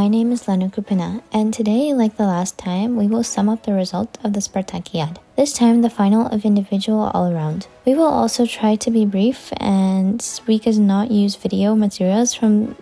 my name is Lena KrupinA, and today, like the last time, we will sum up the result of the Spartaciad. This time, the final of individual all-around. We will also try to be brief and speak as not use video materials from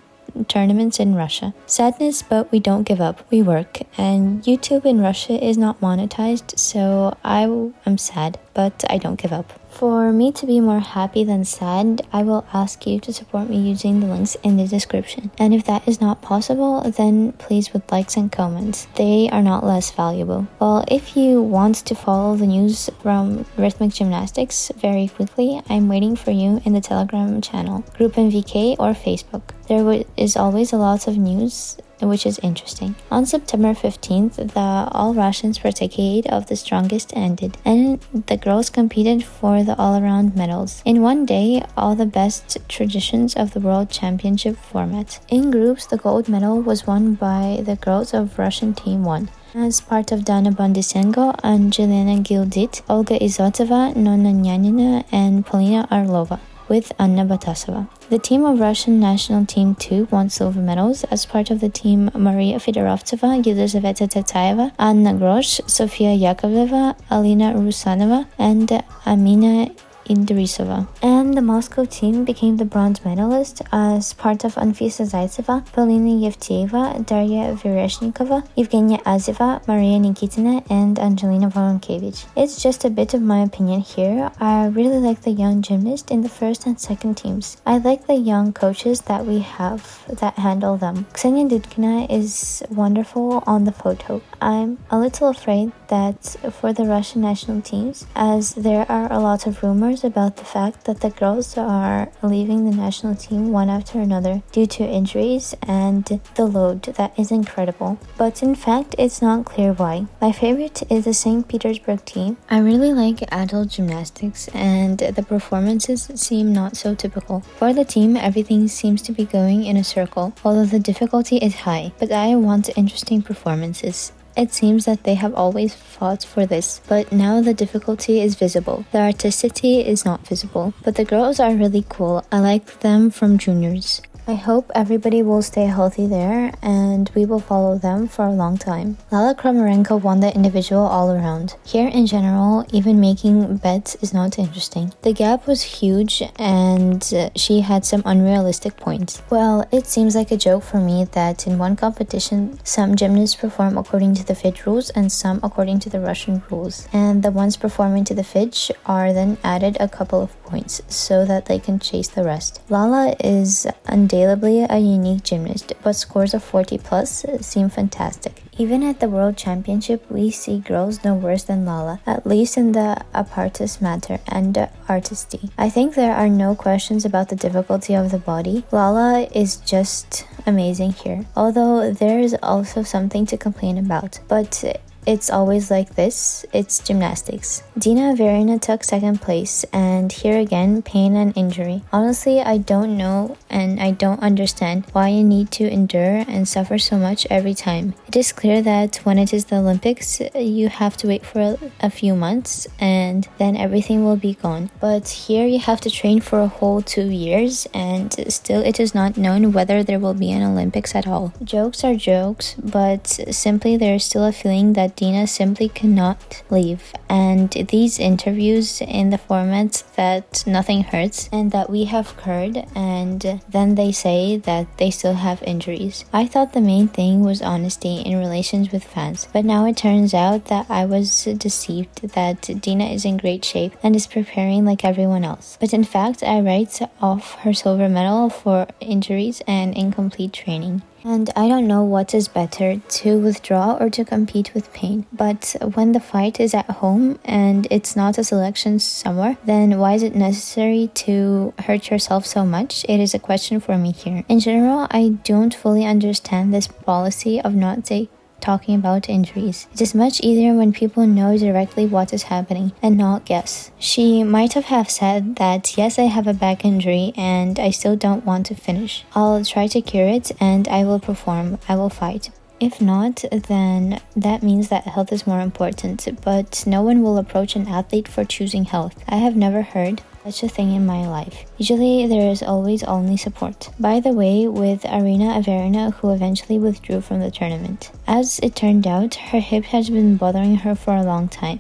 tournaments in Russia. Sadness, but we don't give up. We work, and YouTube in Russia is not monetized, so I am sad, but I don't give up. For me to be more happy than sad, I will ask you to support me using the links in the description. And if that is not possible, then please with likes and comments. They are not less valuable. Well, if you want to follow the news from Rhythmic Gymnastics very quickly, I'm waiting for you in the Telegram channel, KrupinVK or Facebook. There is always a lot of news, which is interesting. On September 15th, the All-Russian Spartakiad of the strongest ended, and the girls competed for the all-around medals. In one day, all the best traditions of the World Championship format. In groups, the gold medal was won by the girls of Russian Team 1. As part of Dana Bondisenko, Angelina Gildit, Olga Izotova, Nona Nyanina, and Polina Arlova, with Anna Batasova. The team of Russian National Team 2 won silver medals as part of the team Maria Fedorovtseva, Yelizaveta Tataeva, Anna Grosh, Sofia Yakovleva, Alina Rusanova, and Amina Idrisova. And the Moscow team became the bronze medalist as part of Anfisa Zaitseva, Polina Yevtieva, Darya Vereshnikova, Evgenia Azeva, Maria Nikitina, and Angelina Voronkevich. It's just a bit of my opinion here. I really like the young gymnast in the first and second teams. I like the young coaches that we have that handle them. Ksenia Dudkina is wonderful on the photo. I'm a little afraid that for the Russian national teams, as there are a lot of rumors about the fact that the girls are leaving the national team one after another due to injuries and the load that is incredible. But in fact, it's not clear why. My favorite is the St. Petersburg team. I really like adult gymnastics, and the performances seem not so typical. For the team, everything seems to be going in a circle, although the difficulty is high, but I want interesting performances. It seems that they have always fought for this, but now the difficulty is visible. The artisticity is not visible, but the girls are really cool. I like them from juniors. I hope everybody will stay healthy there, and we will follow them for a long time. Lala Kramarenko won the individual all-around. Here in general, even making bets is not interesting. The gap was huge, and she had some unrealistic points. Well, it seems like a joke for me that in one competition, some gymnasts perform according to the FID rules and some according to the Russian rules. And the ones performing to the FID are then added a couple of points so that they can chase the rest. Lala is undoubtedly a unique gymnast, but scores of 40 plus seem fantastic. Even at the World Championship, we see girls no worse than Lala, at least in the apparatus matter and artistry. I think there are no questions about the difficulty of the body. Lala is just amazing here, although there is also something to complain about, but it's always like this. It's gymnastics. Dina Verina took second place, and here again, pain and injury. Honestly, I don't know and I don't understand why you need to endure and suffer so much every time. It is clear that when it is the Olympics, you have to wait for a few months and then everything will be gone. But here you have to train for a whole 2 years, and still it is not known whether there will be an Olympics at all. Jokes are jokes, but simply there is still a feeling that Dina simply cannot leave, and these interviews in the format that nothing hurts and that we have heard, and then they say that they still have injuries. I thought the main thing was honesty in relations with fans, but now it turns out that I was deceived that Dina is in great shape and is preparing like everyone else. But in fact, I write off her silver medal for injuries and incomplete training. And I don't know what is better, to withdraw or to compete with pain. But when the fight is at home and it's not a selection somewhere, then why is it necessary to hurt yourself so much? It is a question for me here. In general, I don't fully understand this policy of not talking about injuries. It is much easier when people know directly what is happening and not guess. She might have said that, yes, I have a back injury and I still don't want to finish. I'll try to cure it and I will perform. I will fight. If not, then that means that health is more important, but no one will approach an athlete for choosing health. I have never heard such a thing in my life. Usually there is always only support. By the way, with Arina Averina, who eventually withdrew from the tournament. As it turned out, her hip has been bothering her for a long time,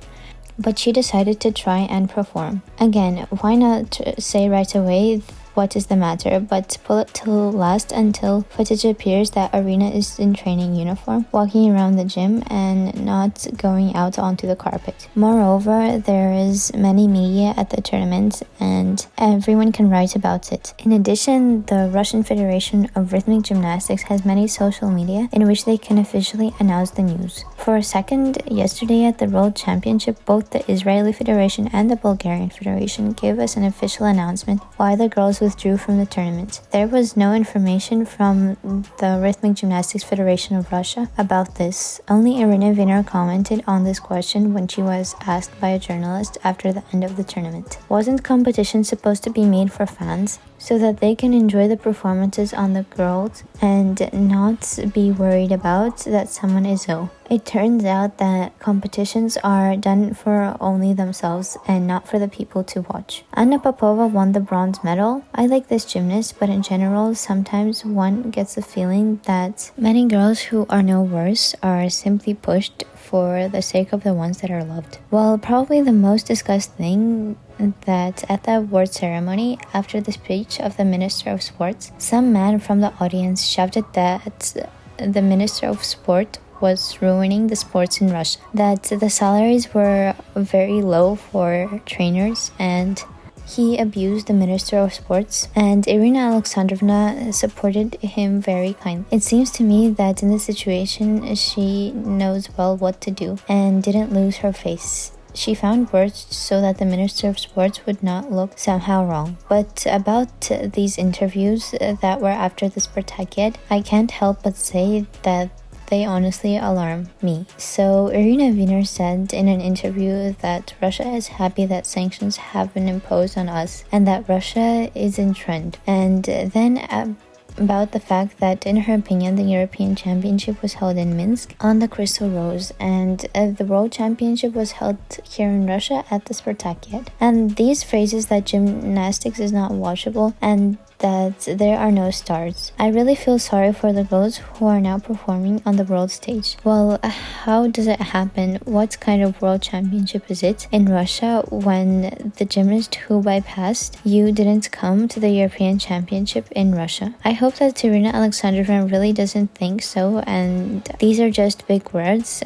but she decided to try and perform. Again, why not say right away what is the matter, but pull it till last until footage appears that Arina is in training uniform, walking around the gym and not going out onto the carpet. Moreover, there is many media at the tournament and everyone can write about it. In addition, the Russian Federation of Rhythmic Gymnastics has many social media in which they can officially announce the news. For a second, yesterday at the World Championship, both the Israeli Federation and the Bulgarian Federation gave us an official announcement why the girls withdrew from the tournament. There was no information from the Rhythmic Gymnastics Federation of Russia about this. Only Irina Viner commented on this question when she was asked by a journalist after the end of the tournament. Wasn't competition supposed to be made for fans, so that they can enjoy the performances on the girls and not be worried about that someone is ill? It turns out that competitions are done for only themselves and not for the people to watch. Anna Popova won the bronze medal. I like this gymnast, but in general, sometimes one gets the feeling that many girls who are no worse are simply pushed for the sake of the ones that are loved. Well, probably the most discussed thing that at the award ceremony, after the speech of the Minister of Sports, some man from the audience shouted that the Minister of Sport was ruining the sports in Russia, that the salaries were very low for trainers, and he abused the Minister of Sports, and Irina Alexandrovna supported him very kindly. It seems to me that in this situation, she knows well what to do and didn't lose her face. She found words so that the Minister of Sports would not look somehow wrong. But about these interviews that were after the Spartaciad, I can't help but say that they honestly alarm me. So Irina Viner said in an interview that Russia is happy that sanctions have been imposed on us and that Russia is in trend. And then about the fact that, in her opinion, the European Championship was held in Minsk on the Crystal Rose, and the World Championship was held here in Russia at the Spartaciad. And these phrases that gymnastics is not watchable and that there are no stars. I really feel sorry for the girls who are now performing on the world stage. Well, how does it happen? What kind of world championship is it in Russia when the gymnast who bypassed you didn't come to the European Championship in Russia? I hope that Irina Alexandrovna really doesn't think so, and these are just big words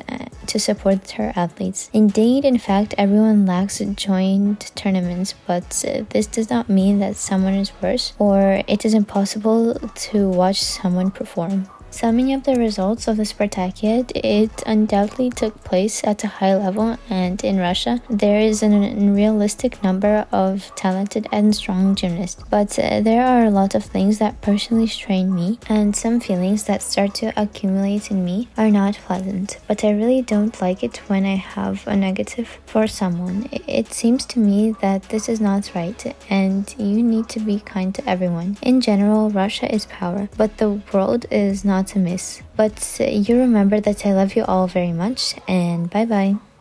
to support her athletes. Indeed, in fact, everyone lacks joint tournaments, but this does not mean that someone is worse or it is impossible to watch someone perform. Summing up the results of the Spartaciad, it undoubtedly took place at a high level, and in Russia there is an unrealistic number of talented and strong gymnasts. But there are a lot of things that personally strain me, and some feelings that start to accumulate in me are not pleasant. But I really don't like it when I have a negative for someone. It seems to me that this is not right, and you need to be kind to everyone. In general, Russia is power, but the world is not to miss. But you remember that I love you all very much, and bye bye.